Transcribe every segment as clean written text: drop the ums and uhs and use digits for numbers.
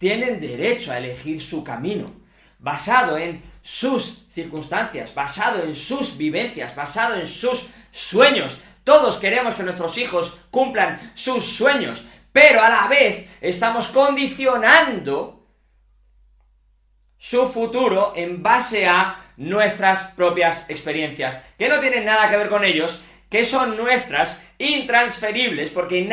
tienen derecho a elegir su camino, basado en sus circunstancias, basado en sus vivencias, basado en sus sueños. Todos queremos que nuestros hijos cumplan sus sueños, pero a la vez estamos condicionando su futuro en base a nuestras propias experiencias, que no tienen nada que ver con ellos, que son nuestras, intransferibles, porque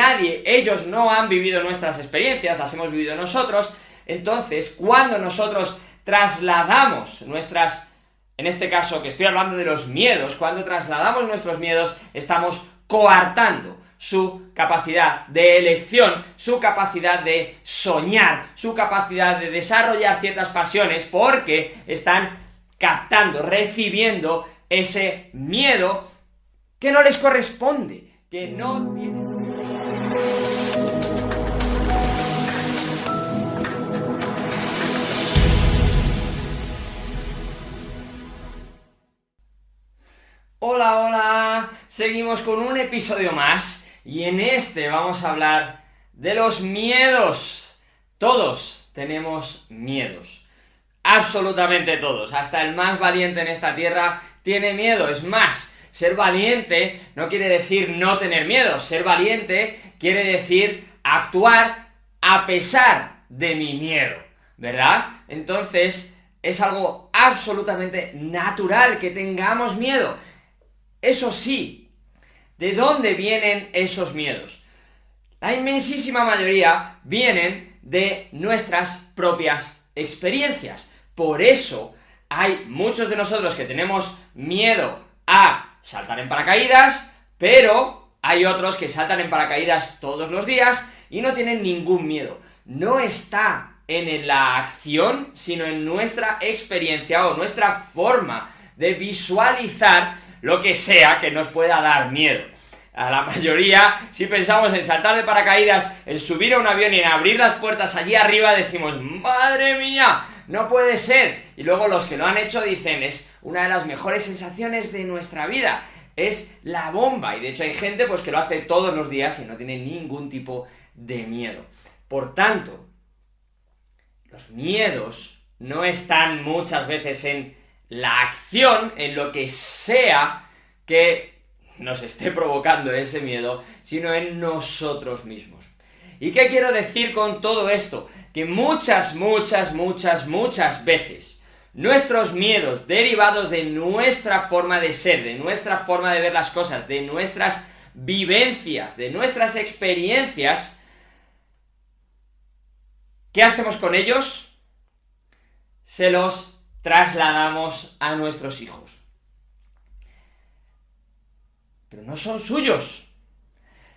ellos no han vivido nuestras experiencias, las hemos vivido nosotros. Entonces, cuando nosotros trasladamos en este caso que estoy hablando de los miedos, cuando trasladamos nuestros miedos, estamos coartando su capacidad de elección, su capacidad de soñar, su capacidad de desarrollar ciertas pasiones, porque están captando, recibiendo ese miedo que no les corresponde, que no tiene... Hola, hola, seguimos con un episodio más y en este vamos a hablar de los miedos. Todos tenemos miedos, absolutamente todos, hasta el más valiente en esta tierra tiene miedo. Es más, ser valiente no quiere decir no tener miedo, ser valiente quiere decir actuar a pesar de mi miedo, ¿verdad? Entonces es algo absolutamente natural que tengamos miedo. Eso sí, ¿de dónde vienen esos miedos? La inmensísima mayoría vienen de nuestras propias experiencias. Por eso hay muchos de nosotros que tenemos miedo a saltar en paracaídas, pero hay otros que saltan en paracaídas todos los días y no tienen ningún miedo. No está en la acción, sino en nuestra experiencia o nuestra forma de visualizar lo que sea que nos pueda dar miedo. A la mayoría, si pensamos en saltar de paracaídas, en subir a un avión y en abrir las puertas allí arriba, decimos, ¡madre mía! No puede ser. Y luego los que lo han hecho dicen, es una de las mejores sensaciones de nuestra vida, es la bomba. Y de hecho hay gente pues que lo hace todos los días y no tiene ningún tipo de miedo. Por tanto, los miedos no están muchas veces en la acción, en lo que sea que nos esté provocando ese miedo, sino en nosotros mismos. ¿Y qué quiero decir con todo esto? Que muchas veces nuestros miedos derivados de nuestra forma de ser, de nuestra forma de ver las cosas, de nuestras vivencias, de nuestras experiencias, ¿qué hacemos con ellos? Se los trasladamos a nuestros hijos. Pero no son suyos.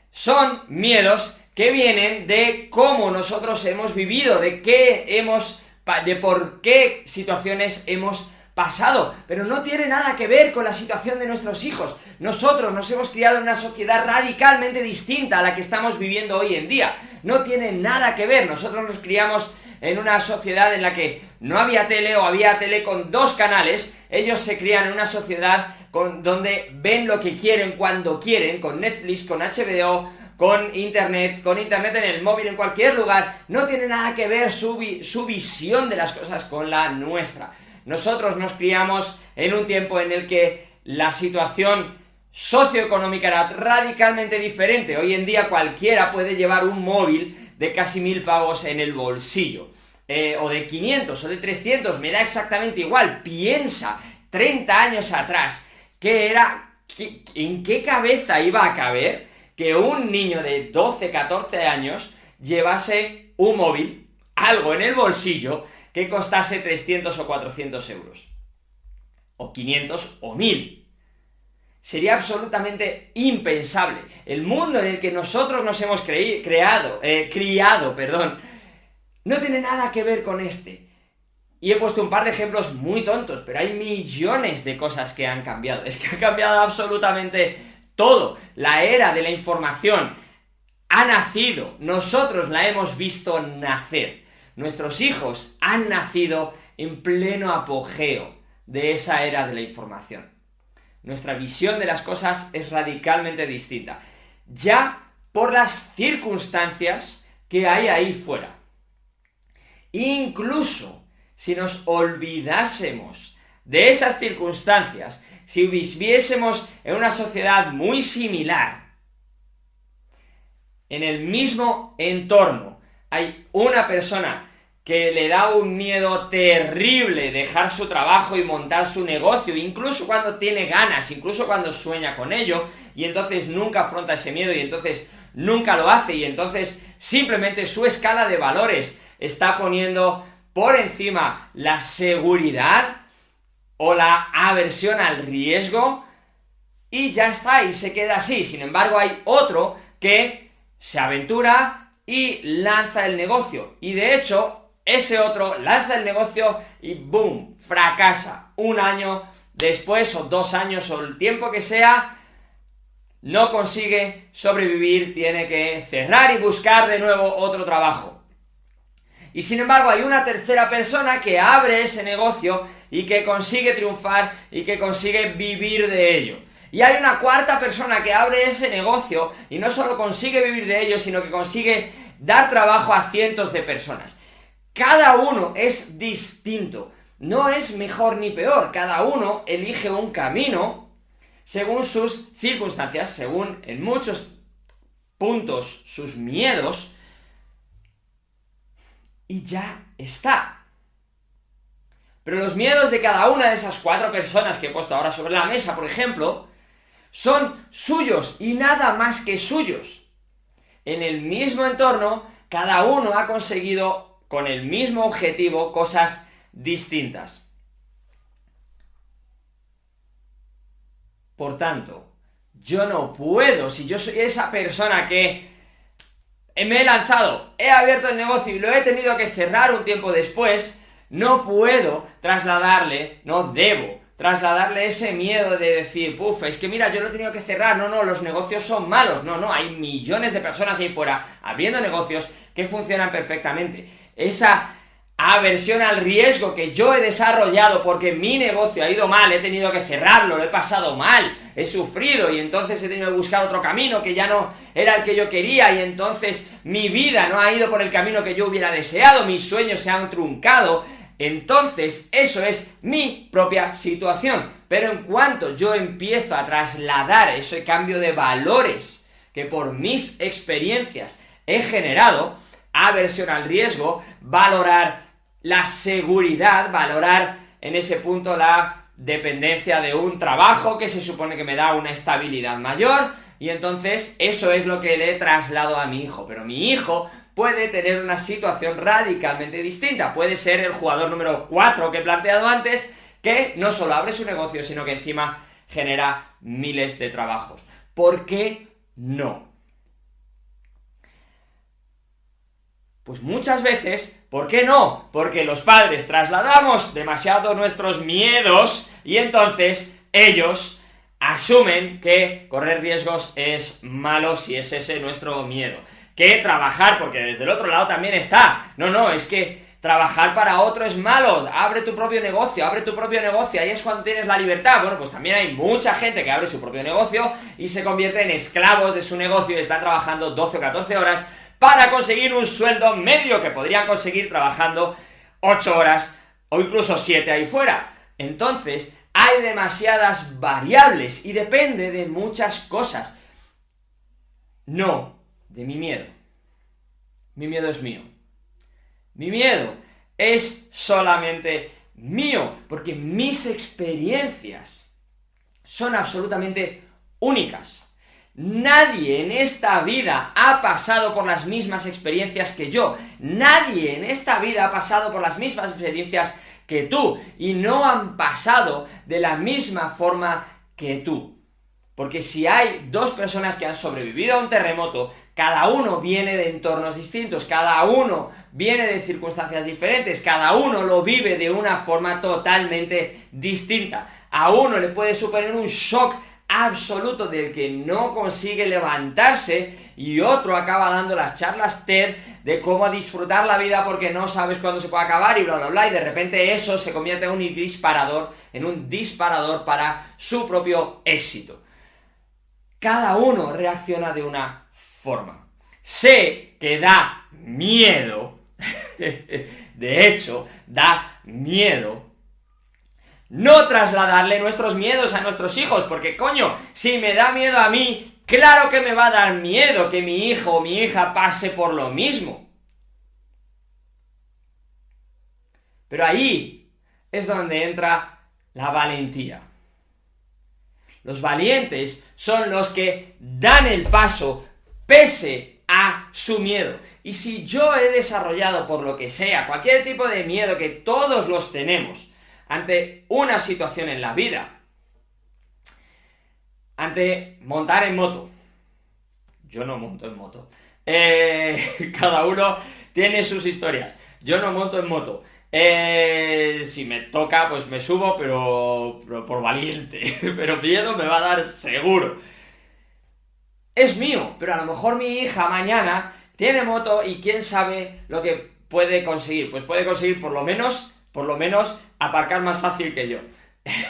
Son miedos que vienen de cómo nosotros hemos vivido, de por qué situaciones hemos pasado, pero no tiene nada que ver con la situación de nuestros hijos. Nosotros nos hemos criado en una sociedad radicalmente distinta a la que estamos viviendo hoy en día. No tiene nada que ver. Nosotros nos criamos en una sociedad en la que no había tele o había tele con 2 canales. Ellos se crían en una sociedad donde ven lo que quieren cuando quieren, con Netflix, con HBO, con internet en el móvil, en cualquier lugar. No tiene nada que ver su visión de las cosas con la nuestra. Nosotros nos criamos en un tiempo en el que la situación socioeconómica era radicalmente diferente. Hoy en día cualquiera puede llevar un móvil de casi 1000 pavos en el bolsillo, o de 500 o de 300, me da exactamente igual. Piensa 30 años atrás, ¿en qué cabeza iba a caber que un niño de 12, 14 años llevase un móvil, algo en el bolsillo, que costase 300 o 400 euros? O 500 o 1000. Sería absolutamente impensable. El mundo en el que nosotros nos hemos criado, no tiene nada que ver con este. Y he puesto un par de ejemplos muy tontos, pero hay millones de cosas que han cambiado. Es que ha cambiado absolutamente todo. La era de la información ha nacido. Nosotros la hemos visto nacer. Nuestros hijos han nacido en pleno apogeo de esa era de la información. Nuestra visión de las cosas es radicalmente distinta, ya por las circunstancias que hay ahí fuera. Incluso si nos olvidásemos de esas circunstancias, si viviésemos en una sociedad muy similar, en el mismo entorno, hay una persona que le da un miedo terrible dejar su trabajo y montar su negocio, incluso cuando tiene ganas, incluso cuando sueña con ello, y entonces nunca afronta ese miedo, y entonces nunca lo hace, y entonces simplemente su escala de valores está poniendo por encima la seguridad o la aversión al riesgo, y ya está, y se queda así. Sin embargo, hay otro que se aventura y lanza el negocio, y de hecho ese otro lanza el negocio y ¡boom!, fracasa. Un año después, o 2 años, o el tiempo que sea, no consigue sobrevivir, tiene que cerrar y buscar de nuevo otro trabajo. Y sin embargo hay una tercera persona que abre ese negocio y que consigue triunfar y que consigue vivir de ello. Y hay una cuarta persona que abre ese negocio y no solo consigue vivir de ello, sino que consigue dar trabajo a cientos de personas. Cada uno es distinto, no es mejor ni peor, cada uno elige un camino según sus circunstancias, según en muchos puntos sus miedos, y ya está. Pero los miedos de cada una de esas 4 personas que he puesto ahora sobre la mesa, por ejemplo, son suyos y nada más que suyos. En el mismo entorno, cada uno ha conseguido con el mismo objetivo cosas distintas. Por tanto, yo no puedo, si yo soy esa persona que me he lanzado, he abierto el negocio y lo he tenido que cerrar un tiempo después, no puedo trasladarle, no debo trasladarle ese miedo de decir, puf, es que mira, yo lo he tenido que cerrar, no, los negocios son malos, no, hay millones de personas ahí fuera abriendo negocios que funcionan perfectamente. Esa aversión al riesgo que yo he desarrollado porque mi negocio ha ido mal, he tenido que cerrarlo, lo he pasado mal, he sufrido y entonces he tenido que buscar otro camino que ya no era el que yo quería, y entonces mi vida no ha ido por el camino que yo hubiera deseado, mis sueños se han truncado. Entonces, eso es mi propia situación. Pero en cuanto yo empiezo a trasladar ese cambio de valores que por mis experiencias he generado, aversión al riesgo, valorar la seguridad, valorar en ese punto la dependencia de un trabajo que se supone que me da una estabilidad mayor, y entonces eso es lo que le he trasladado a mi hijo. Pero mi hijo puede tener una situación radicalmente distinta, puede ser el jugador número 4 que he planteado antes, que no solo abre su negocio, sino que encima genera miles de trabajos. ¿Por qué no? Pues muchas veces, ¿por qué no? Porque los padres trasladamos demasiado nuestros miedos y entonces ellos asumen que correr riesgos es malo si es ese nuestro miedo. Que trabajar, porque desde el otro lado también está, no, es que trabajar para otro es malo, abre tu propio negocio, ahí es cuando tienes la libertad. Bueno, pues también hay mucha gente que abre su propio negocio y se convierte en esclavos de su negocio y están trabajando 12 o 14 horas para conseguir un sueldo medio que podrían conseguir trabajando 8 horas o incluso 7 ahí fuera. Entonces, hay demasiadas variables y depende de muchas cosas. No de mi miedo. Mi miedo es mío. Mi miedo es solamente mío, porque mis experiencias son absolutamente únicas. Nadie en esta vida ha pasado por las mismas experiencias que yo. Nadie en esta vida ha pasado por las mismas experiencias que tú, y no han pasado de la misma forma que tú. Porque si hay 2 personas que han sobrevivido a un terremoto, cada uno viene de entornos distintos, cada uno viene de circunstancias diferentes, cada uno lo vive de una forma totalmente distinta. A uno le puede suponer un shock absoluto del que no consigue levantarse, y otro acaba dando las charlas TED de cómo disfrutar la vida porque no sabes cuándo se puede acabar y bla bla bla, y de repente eso se convierte en un disparador para su propio éxito. Cada uno reacciona de una forma. Sé que da miedo De hecho, da miedo no trasladarle nuestros miedos a nuestros hijos, porque coño, si me da miedo a mí, claro que me va a dar miedo que mi hijo o mi hija pase por lo mismo. Pero ahí es donde entra la valentía. Los valientes son los que dan el paso pese a su miedo. Y si yo he desarrollado, por lo que sea, cualquier tipo de miedo que todos los tenemos ante una situación en la vida, ante montar en moto, yo no monto en moto, cada uno tiene sus historias, yo no monto en moto, si me toca pues me subo, pero por valiente, pero miedo me va a dar seguro. Es mío, pero a lo mejor mi hija mañana tiene moto y quién sabe lo que puede conseguir. Pues puede conseguir por lo menos aparcar más fácil que yo.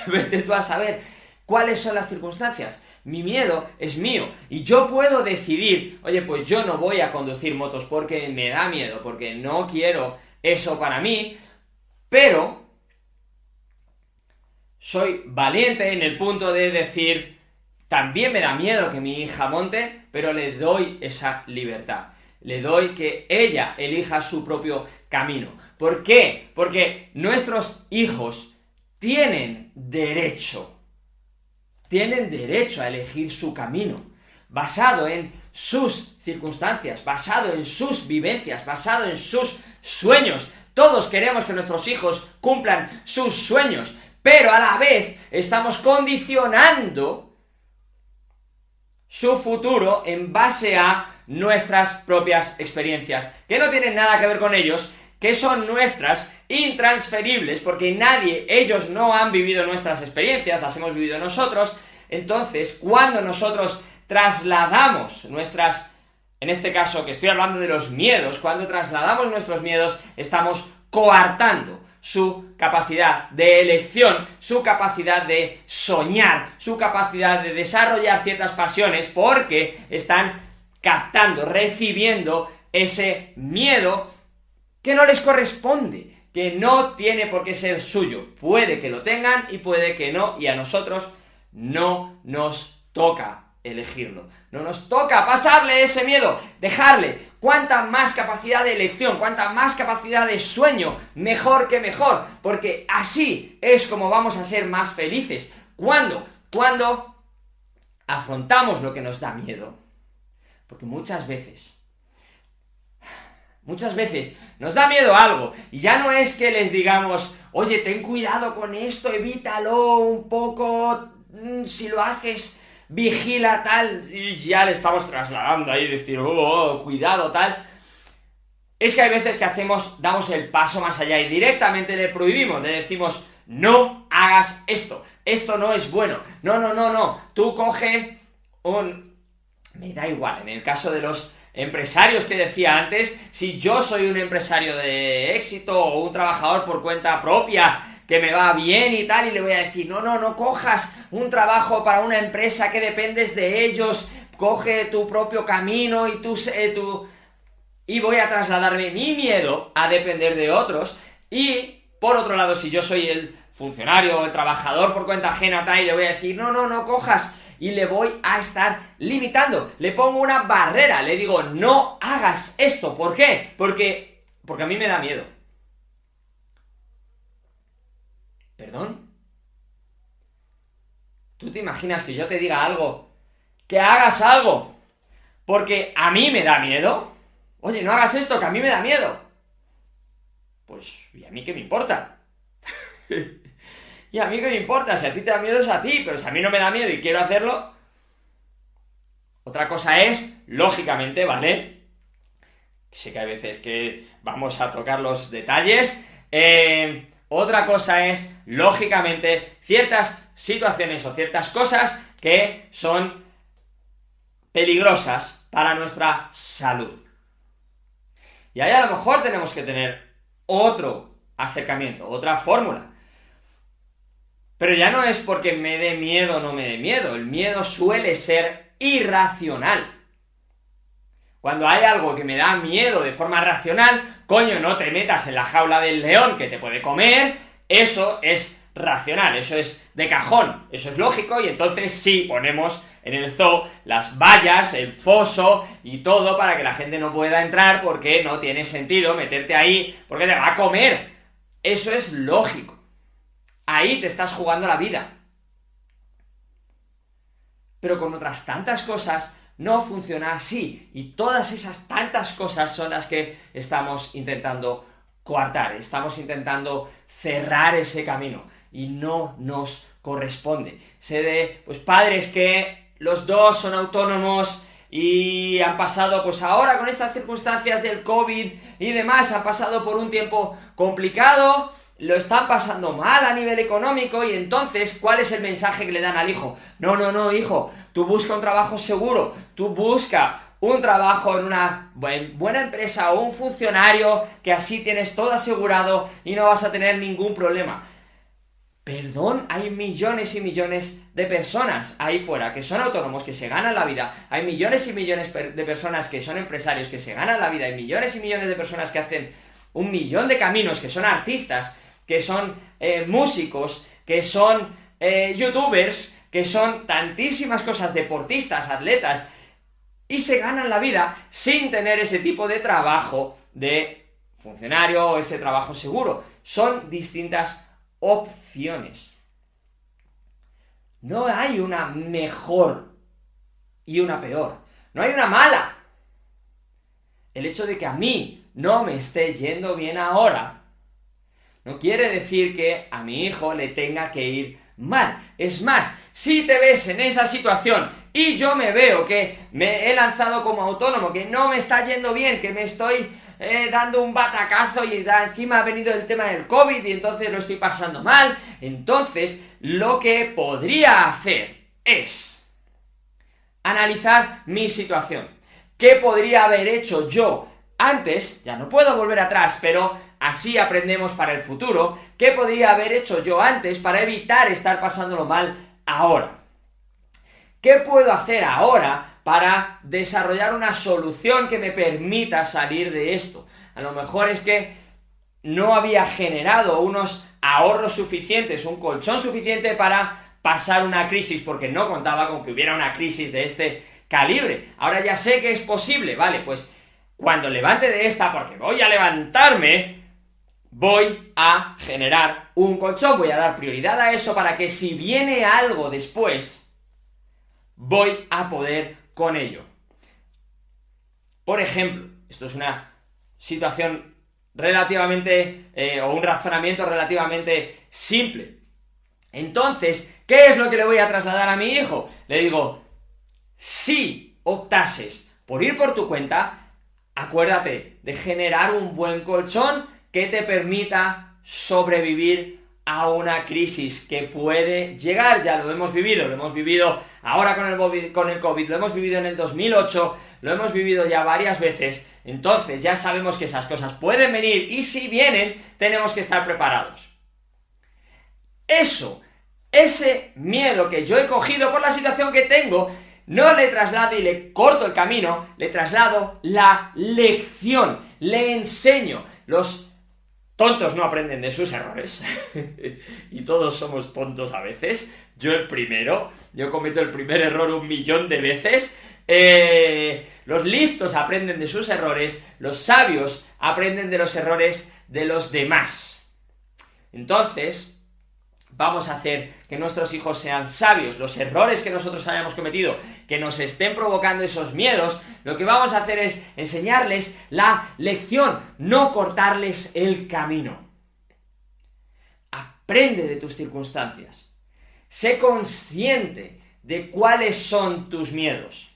Vete tú a saber cuáles son las circunstancias. Mi miedo es mío y yo puedo decidir, oye, pues yo no voy a conducir motos porque me da miedo, porque no quiero eso para mí, pero soy valiente en el punto de decir, también me da miedo que mi hija monte, pero le doy esa libertad. Le doy que ella elija su propio camino. ¿Por qué? Porque nuestros hijos tienen derecho a elegir su camino, basado en sus circunstancias, basado en sus vivencias, basado en sus sueños. Todos queremos que nuestros hijos cumplan sus sueños, pero a la vez estamos condicionando su futuro en base a nuestras propias experiencias, que no tienen nada que ver con ellos, que son nuestras, intransferibles, porque ellos no han vivido nuestras experiencias, las hemos vivido nosotros. Entonces, cuando nosotros trasladamos nuestras, en este caso que estoy hablando de los miedos, cuando trasladamos nuestros miedos, estamos coartando su capacidad de elección, su capacidad de soñar, su capacidad de desarrollar ciertas pasiones, porque están captando, recibiendo ese miedo que no les corresponde, que no tiene por qué ser suyo. Puede que lo tengan y puede que no, y a nosotros no nos toca elegirlo. No nos toca pasarle ese miedo, dejarle. Cuanta más capacidad de elección, cuanta más capacidad de sueño, mejor que mejor, porque así es como vamos a ser más felices. ¿Cuándo? Cuando afrontamos lo que nos da miedo. Porque muchas veces nos da miedo algo, y ya no es que les digamos, oye, ten cuidado con esto, evítalo un poco, si lo haces, vigila tal, y ya le estamos trasladando ahí, decir, cuidado tal. Es que hay veces que damos el paso más allá y directamente le prohibimos, le decimos, no hagas esto no es bueno, no, tú coge me da igual, en el caso de los empresarios que decía antes, si yo soy un empresario de éxito o un trabajador por cuenta propia que me va bien y tal, y le voy a decir, no cojas un trabajo para una empresa que dependes de ellos, coge tu propio camino y voy a trasladarme mi miedo a depender de otros. Y por otro lado, si yo soy el funcionario o el trabajador por cuenta ajena tal, y le voy a decir, no cojas, y le voy a estar limitando, le pongo una barrera, le digo, no hagas esto. ¿Por qué? Porque a mí me da miedo. ¿Perdón? ¿Tú te imaginas que yo te diga algo, que hagas algo, porque a mí me da miedo? Oye, no hagas esto, que a mí me da miedo. Pues, ¿y a mí qué me importa? ¿Y a mí qué me importa? Si a ti te da miedo es a ti, pero si a mí no me da miedo y quiero hacerlo. Otra cosa es, lógicamente, ¿vale? Sé que hay veces que vamos a tocar los detalles. Otra cosa es, lógicamente, ciertas situaciones o ciertas cosas que son peligrosas para nuestra salud. Y ahí a lo mejor tenemos que tener otro acercamiento, otra fórmula. Pero ya no es porque me dé miedo o no me dé miedo, el miedo suele ser irracional. Cuando hay algo que me da miedo de forma racional, coño, no te metas en la jaula del león que te puede comer, eso es racional, eso es de cajón, eso es lógico, y entonces sí ponemos en el zoo las vallas, el foso y todo para que la gente no pueda entrar porque no tiene sentido meterte ahí porque te va a comer. Eso es lógico. Ahí te estás jugando la vida. Pero con otras tantas cosas no funciona así, y todas esas tantas cosas son las que estamos intentando coartar, estamos intentando cerrar ese camino, y no nos corresponde. Sé de padres que los dos son autónomos y han pasado, ahora con estas circunstancias del COVID y demás, han pasado por un tiempo complicado, lo están pasando mal a nivel económico, y entonces, ¿cuál es el mensaje que le dan al hijo? No, hijo, tú busca un trabajo seguro, tú busca un trabajo en una buena empresa o un funcionario, que así tienes todo asegurado y no vas a tener ningún problema. Perdón, hay millones y millones de personas ahí fuera que son autónomos, que se ganan la vida, hay millones y millones de personas que son empresarios, que se ganan la vida, hay millones y millones de personas que hacen un millón de caminos, que son artistas, que son músicos, que son youtubers, que son tantísimas cosas, deportistas, atletas, y se ganan la vida sin tener ese tipo de trabajo de funcionario o ese trabajo seguro. Son distintas opciones. No hay una mejor y una peor. No hay una mala. El hecho de que a mí no me esté yendo bien ahora no quiere decir que a mi hijo le tenga que ir mal. Es más, si te ves en esa situación y yo me veo que me he lanzado como autónomo, que no me está yendo bien, que me estoy dando un batacazo y encima ha venido el tema del COVID y entonces lo estoy pasando mal, entonces lo que podría hacer es analizar mi situación. ¿Qué podría haber hecho yo antes? Ya no puedo volver atrás, pero así aprendemos para el futuro. ¿Qué podría haber hecho yo antes para evitar estar pasándolo mal ahora? ¿Qué puedo hacer ahora para desarrollar una solución que me permita salir de esto? A lo mejor es que no había generado unos ahorros suficientes, un colchón suficiente para pasar una crisis, porque no contaba con que hubiera una crisis de este calibre. Ahora ya sé que es posible, vale, pues cuando levante de esta, porque voy a levantarme, voy a generar un colchón, voy a dar prioridad a eso para que si viene algo después, voy a poder con ello. Por ejemplo, esto es una situación relativamente, o un razonamiento relativamente simple. Entonces, ¿qué es lo que le voy a trasladar a mi hijo? Le digo, si optases por ir por tu cuenta, acuérdate de generar un buen colchón que te permita sobrevivir a una crisis que puede llegar. Ya lo hemos vivido ahora con el COVID, lo hemos vivido en el 2008, lo hemos vivido ya varias veces, entonces ya sabemos que esas cosas pueden venir, y si vienen, tenemos que estar preparados. Ese miedo que yo he cogido por la situación que tengo, no le traslado y le corto el camino, le traslado la lección, le enseño. Los tontos no aprenden de sus errores, y todos somos tontos a veces, yo el primero, yo cometo el primer error 1.000.000 de veces. Los listos aprenden de sus errores, los sabios aprenden de los errores de los demás. Entonces, vamos a hacer que nuestros hijos sean sabios. Los errores que nosotros hayamos cometido, que nos estén provocando esos miedos, lo que vamos a hacer es enseñarles la lección, no cortarles el camino. Aprende de tus circunstancias. Sé consciente de cuáles son tus miedos.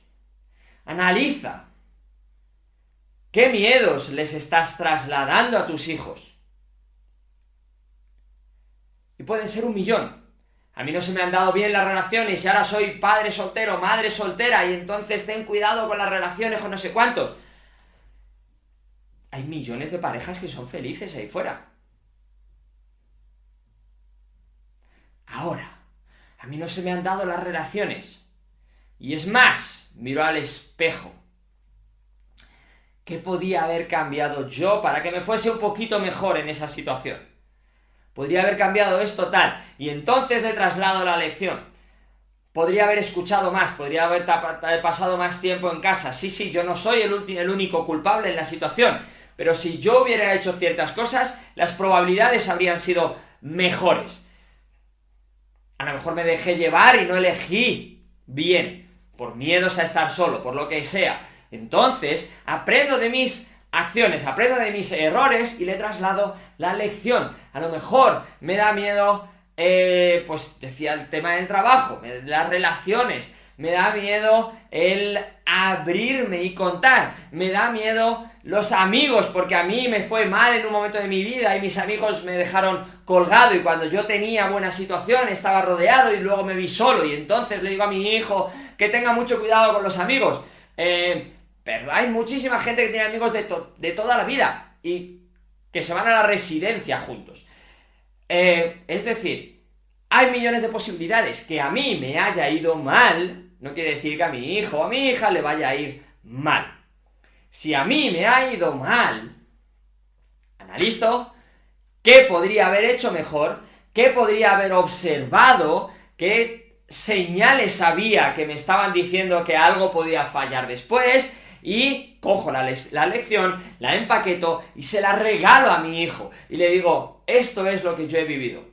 Analiza qué miedos les estás trasladando a tus hijos. Y pueden ser 1.000.000. A mí no se me han dado bien las relaciones y ahora soy padre soltero, madre soltera, y entonces ten cuidado con las relaciones con no sé cuántos. Hay millones de parejas que son felices ahí fuera. Ahora, a mí no se me han dado las relaciones. Y es más, miro al espejo. ¿Qué podía haber cambiado yo para que me fuese un poquito mejor en esa situación? Podría haber cambiado esto tal, y entonces le traslado la lección. Podría haber escuchado más, podría haber pasado más tiempo en casa. Sí, yo no soy el único culpable en la situación, pero si yo hubiera hecho ciertas cosas, las probabilidades habrían sido mejores. A lo mejor me dejé llevar y no elegí bien, por miedos a estar solo, por lo que sea. Entonces, aprendo de mis acciones, aprendo de mis errores y le traslado la lección. A lo mejor me da miedo, pues decía el tema del trabajo, las relaciones, me da miedo el abrirme y contar, me da miedo los amigos, porque a mí me fue mal en un momento de mi vida y mis amigos me dejaron colgado, y cuando yo tenía buena situación estaba rodeado y luego me vi solo, y entonces le digo a mi hijo que tenga mucho cuidado con los amigos. Pero hay muchísima gente que tiene amigos de toda la vida y que se van a la residencia juntos. Es decir, hay millones de posibilidades. Que a mí me haya ido mal no quiere decir que a mi hijo o a mi hija le vaya a ir mal. Si a mí me ha ido mal, analizo qué podría haber hecho mejor, qué podría haber observado, qué señales había que me estaban diciendo que algo podía fallar después, y cojo la lección, la empaqueto y se la regalo a mi hijo y le digo: esto es lo que yo he vivido,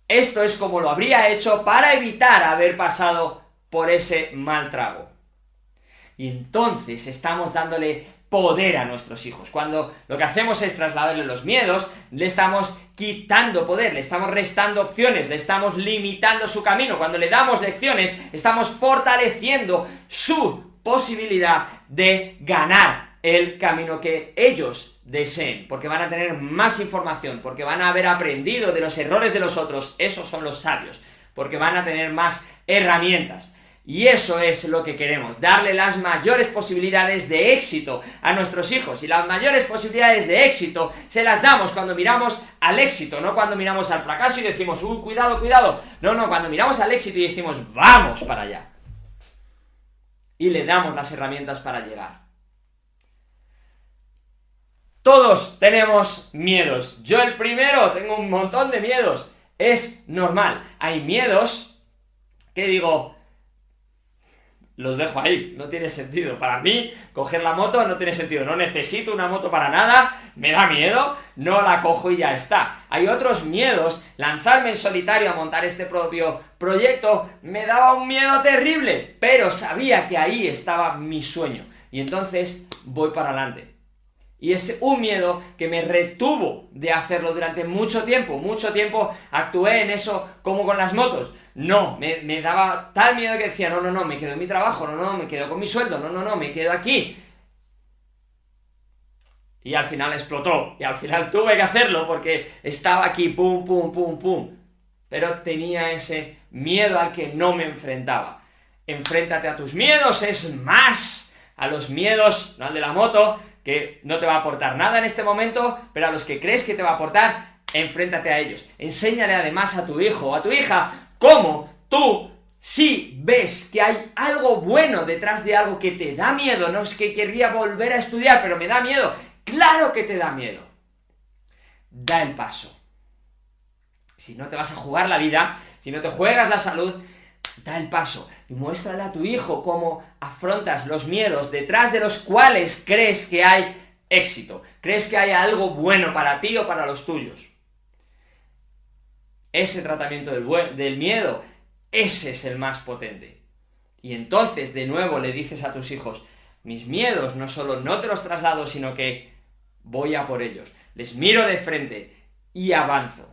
esto es como lo habría hecho para evitar haber pasado por ese mal trago. Y entonces estamos dándole poder a nuestros hijos. Cuando lo que hacemos es trasladarle los miedos, le estamos quitando poder, le estamos restando opciones, le estamos limitando su camino. Cuando le damos lecciones, estamos fortaleciendo su posibilidad de ganar el camino que ellos deseen, porque van a tener más información, porque van a haber aprendido de los errores de los otros. Esos son los sabios, porque van a tener más herramientas. Y eso es lo que queremos, darle las mayores posibilidades de éxito a nuestros hijos. Y las mayores posibilidades de éxito se las damos cuando miramos al éxito, no cuando miramos al fracaso y decimos: cuidado. No, cuando miramos al éxito y decimos: vamos para allá. Y le damos las herramientas para llegar. Todos tenemos miedos. Yo el primero, tengo un montón de miedos. Es normal. Hay miedos que digo: los dejo ahí, no tiene sentido. Para mí, coger la moto no tiene sentido. No necesito una moto para nada, me da miedo, no la cojo y ya está. Hay otros miedos. Lanzarme en solitario a montar este propio proyecto me daba un miedo terrible, pero sabía que ahí estaba mi sueño. Y entonces voy para adelante. Y es un miedo que me retuvo de hacerlo durante mucho tiempo actué en eso como con las motos. No, me daba tal miedo que decía: no, me quedo en mi trabajo, no, me quedo con mi sueldo, no, me quedo aquí. Y al final explotó, y al final tuve que hacerlo porque estaba aquí, pum. Pero tenía ese miedo al que no me enfrentaba. Enfréntate a tus miedos, es más, a los miedos, no al de la moto, que no te va a aportar nada en este momento, pero a los que crees que te va a aportar, enfréntate a ellos. Enséñale además a tu hijo o a tu hija cómo tú, si ves que hay algo bueno detrás de algo que te da miedo, no es que querría volver a estudiar, pero me da miedo. ¡Claro que te da miedo! Da el paso. Si no te vas a jugar la vida, si no te juegas la salud, da el paso y muéstrale a tu hijo cómo afrontas los miedos detrás de los cuales crees que hay éxito, crees que hay algo bueno para ti o para los tuyos. Ese tratamiento del miedo, ese es el más potente. Y entonces, de nuevo, le dices a tus hijos: mis miedos no solo no te los traslado, sino que voy a por ellos, les miro de frente y avanzo.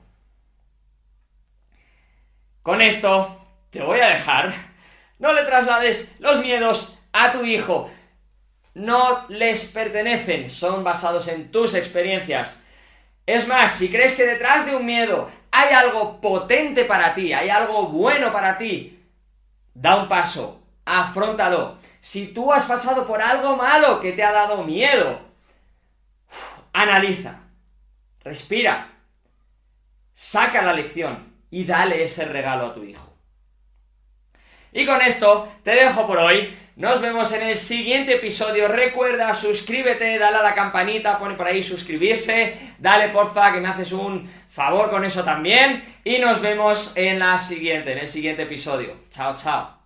Con esto te voy a dejar. No le traslades los miedos a tu hijo. No les pertenecen, son basados en tus experiencias. Es más, si crees que detrás de un miedo hay algo potente para ti, hay algo bueno para ti, da un paso, afróntalo. Si tú has pasado por algo malo que te ha dado miedo, analiza, respira, saca la lección y dale ese regalo a tu hijo. Y con esto te dejo por hoy. Nos vemos en el siguiente episodio. Recuerda, suscríbete, dale a la campanita, pone por ahí suscribirse, dale porfa que me haces un favor con eso también, y nos vemos en el siguiente episodio. Chao, chao.